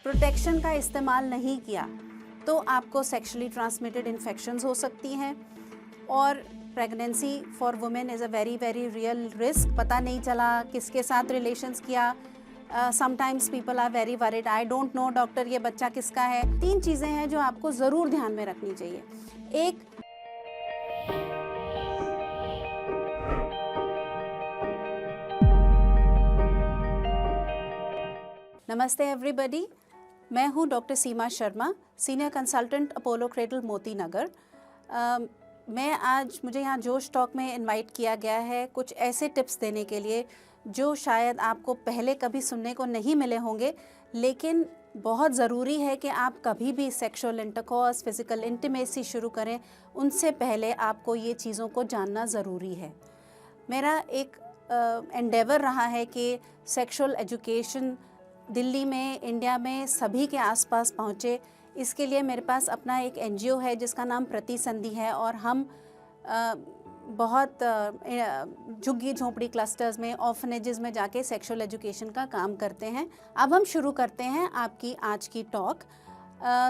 Protection का इस्तेमाल नहीं किया तो आपको सेक्सुअली ट्रांसमिटेड इन्फेक्शंस हो सकती हैं और pregnancy for women is a very real risk. पता नहीं चला किसके साथ रिलेशंस किया। Sometimes people are very worried, I don't know doctor ये बच्चा किसका है। 3 चीज़ें हैं जो आपको ज़रूर ध्यान में रखनी चाहिए। एक, नमस्ते एवरीबॉडी, मैं हूँ doctor Seema Sharma, senior consultant Apollo Cradle Moti Nagar. मुझे यहाँ जोश टॉक में इनवाइट किया गया है कुछ ऐसे टिप्स देने के लिए जो शायद आपको पहले कभी सुनने को नहीं मिले होंगे, लेकिन बहुत ज़रूरी है कि आप कभी भी सेक्सुअल इंटरकॉर्स, फिज़िकल इंटीमेसी शुरू करें उनसे पहले आपको ये चीज़ों को जानना ज़रूरी है। मेरा एक एंडेवर रहा है कि सेक्सुअल एजुकेशन दिल्ली में, इंडिया में सभी के आसपास पहुँचे। इसके लिए मेरे पास अपना एक एनजीओ है जिसका नाम प्रतिसंधि है और हम बहुत झुग्गी झोंपड़ी क्लस्टर्स में, ऑर्फनेजेस में जाके सेक्सुअल एजुकेशन का काम करते हैं। अब हम शुरू करते हैं आपकी आज की टॉक।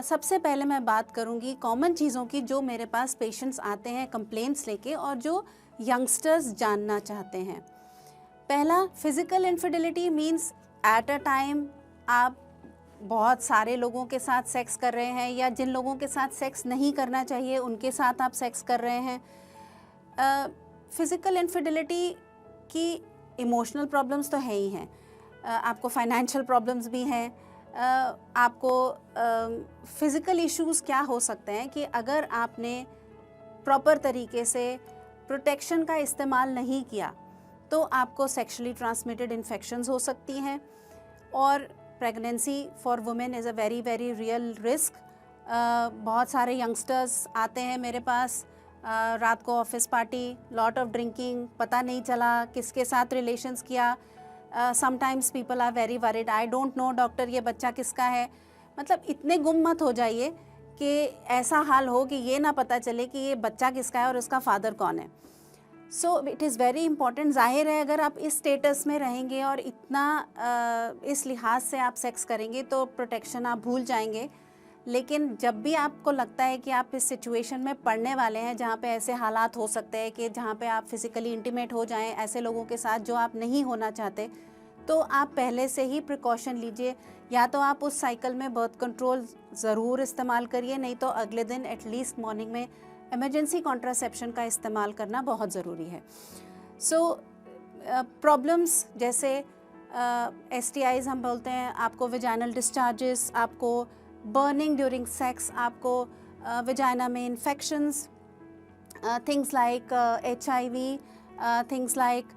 सबसे पहले मैं बात करूंगी कॉमन चीज़ों की जो मेरे पास पेशेंट्स आते हैं कंप्लेंट्स लेके और जो यंगस्टर्स जानना चाहते हैं। पहला, physical infidelity means at a time आप बहुत सारे लोगों के साथ सेक्स कर रहे हैं या जिन लोगों के साथ सेक्स नहीं करना चाहिए उनके साथ आप सेक्स कर रहे हैं। फिज़िकल इनफिडिलिटी की इमोशनल प्रॉब्लम्स तो है ही हैं, आपको फाइनेंशियल प्रॉब्लम्स भी हैं, आपको फिज़िकल इश्यूज़ क्या हो सकते हैं कि अगर आपने प्रॉपर तरीके से प्रोटेक्शन का इस्तेमाल नहीं किया तो आपको सेक्सुअली ट्रांसमिटेड इन्फेक्शंस हो सकती हैं और pregnancy for women is a very real risk. बहुत सारे यंगस्टर्स आते हैं मेरे पास, रात को office party, lot of drinking, पता नहीं चला किसके साथ रिलेशंस किया। Sometimes people are very worried, I don't know doctor ये बच्चा किसका है। मतलब इतने गुम मत हो जाइए कि ऐसा हाल हो कि ये ना पता चले कि ये बच्चा किसका है और उसका फादर कौन है। So it is very important. ज़ाहिर है अगर आप इस स्टेटस में रहेंगे और इतना इस लिहाज से आप सेक्स करेंगे तो प्रोटेक्शन आप भूल जाएंगे। लेकिन जब भी आपको लगता है कि आप इस सिचुएशन में पड़ने वाले हैं जहाँ पे ऐसे हालात हो सकते हैं कि जहाँ पे आप फिज़िकली इंटीमेट हो जाएं ऐसे लोगों के साथ जो आप नहीं होना चाहते, तो आप पहले से ही प्रिकॉशन लीजिए। या तो आप उस साइकिल में बर्थ कंट्रोल ज़रूर इस्तेमाल करिए, नहीं तो अगले दिन एटलीस्ट मॉर्निंग में इमरजेंसी कॉन्ट्रासेप्शन का इस्तेमाल करना बहुत ज़रूरी है। सो प्रॉब्लम्स जैसे STIs हम बोलते हैं, आपको वेजाइनल डिस्चार्जेस, आपको बर्निंग ड्यूरिंग सेक्स, आपको वेजाइना में infections, things like HIV, things like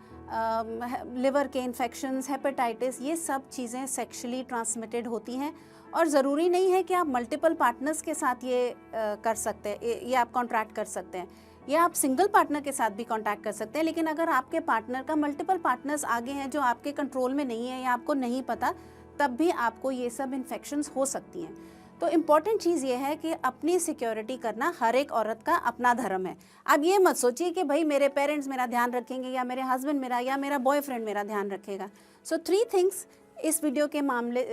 liver के इन्फेक्शंस, हेपेटाइटिस, ये सब चीज़ें सेक्सुअली ट्रांसमिटेड होती हैं और ज़रूरी नहीं है कि आप मल्टीपल पार्टनर्स के साथ ये कर सकते हैं, ये आप कॉन्ट्रैक्ट कर सकते हैं, या आप सिंगल पार्टनर के साथ भी कॉन्टैक्ट कर सकते हैं। लेकिन अगर आपके पार्टनर का मल्टीपल पार्टनर्स आगे हैं जो आपके कंट्रोल में नहीं है या आपको नहीं पता, तब भी आपको ये सब इन्फेक्शंस हो सकती हैं। तो इम्पॉर्टेंट चीज़ ये है कि अपनी सिक्योरिटी करना हर एक औरत का अपना धर्म है। अब ये मत सोचिए कि भाई मेरे पेरेंट्स मेरा ध्यान रखेंगे या मेरे हस्बैंड मेरा या मेरा बॉयफ्रेंड मेरा ध्यान रखेगा। सो 3 थिंग्स इस वीडियो के मामले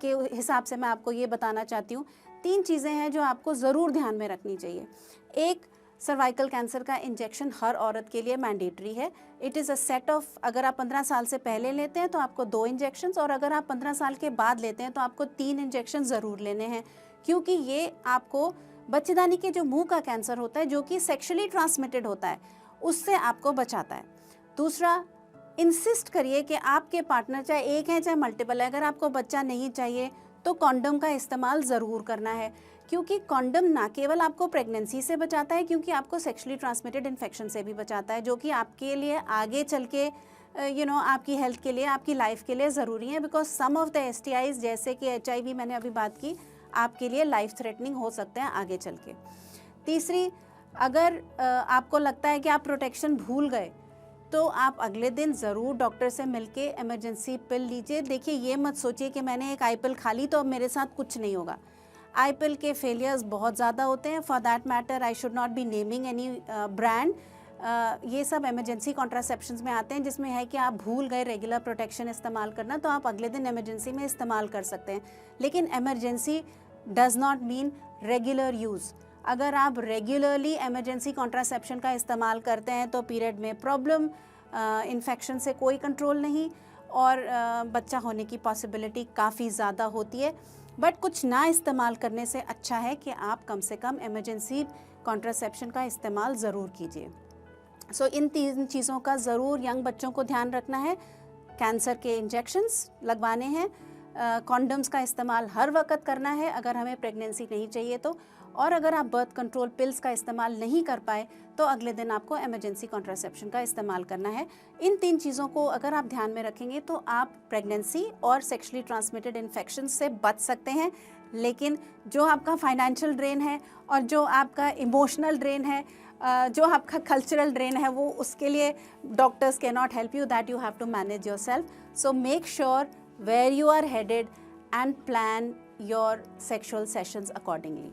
के हिसाब से मैं आपको ये बताना चाहती हूँ। 3 चीज़ें हैं जो आपको ज़रूर ध्यान में रखनी चाहिए। एक, सर्वाइकल कैंसर का इंजेक्शन हर औरत के लिए मैंडेटरी है। It is a set of, अगर आप 15 साल से पहले लेते हैं तो आपको 2 इंजेक्शंस और अगर आप 15 साल के बाद लेते हैं तो आपको 3 इंजेक्शन ज़रूर लेने हैं, क्योंकि ये आपको बच्चेदानी के जो मुंह का कैंसर होता है जो कि सेक्सुअली ट्रांसमिटेड होता है उससे आपको बचाता है। दूसरा, इंसिस्ट करिए कि आपके पार्टनर चाहे एक है चाहे मल्टीपल है, अगर आपको बच्चा नहीं चाहिए तो कॉन्डम का इस्तेमाल ज़रूर करना है, क्योंकि कॉन्डम ना केवल आपको प्रेगनेंसी से बचाता है क्योंकि आपको सेक्सुअली ट्रांसमिटेड इन्फेक्शन से भी बचाता है, जो कि आपके लिए आगे चल के आपकी हेल्थ के लिए, आपकी लाइफ के लिए ज़रूरी है। Because some of the STIs जैसे कि HIV मैंने अभी बात की, आपके लिए लाइफ थ्रेटनिंग हो सकते हैं आगे चल के। तीसरी, अगर आपको लगता है कि आप प्रोटेक्शन भूल गए तो आप अगले दिन ज़रूर डॉक्टर से मिलके इमरजेंसी पिल लीजिए। देखिए, ये मत सोचिए कि मैंने एक आई पिल खा ली तो अब मेरे साथ कुछ नहीं होगा। आई पिल के फेलियर्स बहुत ज़्यादा होते हैं। For that matter I should not be naming any brand, ये सब इमरजेंसी कॉन्ट्रासेप्शंस में आते हैं, जिसमें है कि आप भूल गए रेगुलर प्रोटेक्शन इस्तेमाल करना, तो आप अगले दिन इमरजेंसी में इस्तेमाल कर सकते हैं। लेकिन emergency does not mean regular use. अगर आप रेगुलरली इमरजेंसी कॉन्ट्रासेप्शन का इस्तेमाल करते हैं तो पीरियड में प्रॉब्लम, इन्फेक्शन से कोई कंट्रोल नहीं और बच्चा होने की पॉसिबिलिटी काफ़ी ज़्यादा होती है। बट कुछ ना इस्तेमाल करने से अच्छा है कि आप कम से कम इमरजेंसी कॉन्ट्रासेप्शन का इस्तेमाल ज़रूर कीजिए। सो इन 3 चीज़ों का ज़रूर यंग बच्चों को ध्यान रखना है। कैंसर के इंजेक्शंस लगवाने हैं, कॉन्डम्स का इस्तेमाल हर वक्त करना है अगर हमें प्रेगनेंसी नहीं चाहिए तो, और अगर आप बर्थ कंट्रोल पिल्स का इस्तेमाल नहीं कर पाए तो अगले दिन आपको इमरजेंसी कॉन्ट्रासेप्शन का इस्तेमाल करना है। इन 3 चीज़ों को अगर आप ध्यान में रखेंगे तो आप प्रेगनेंसी और सेक्सुअली ट्रांसमिटेड इन्फेक्शन से बच सकते हैं। लेकिन जो आपका फाइनेंशियल ड्रेन है और जो आपका इमोशनल ड्रेन है, जो आपका कल्चरल ड्रेन है, वो उसके लिए doctors can not help you, that you have to manage yourself. So make sure where you are headed and plan your sexual sessions accordingly.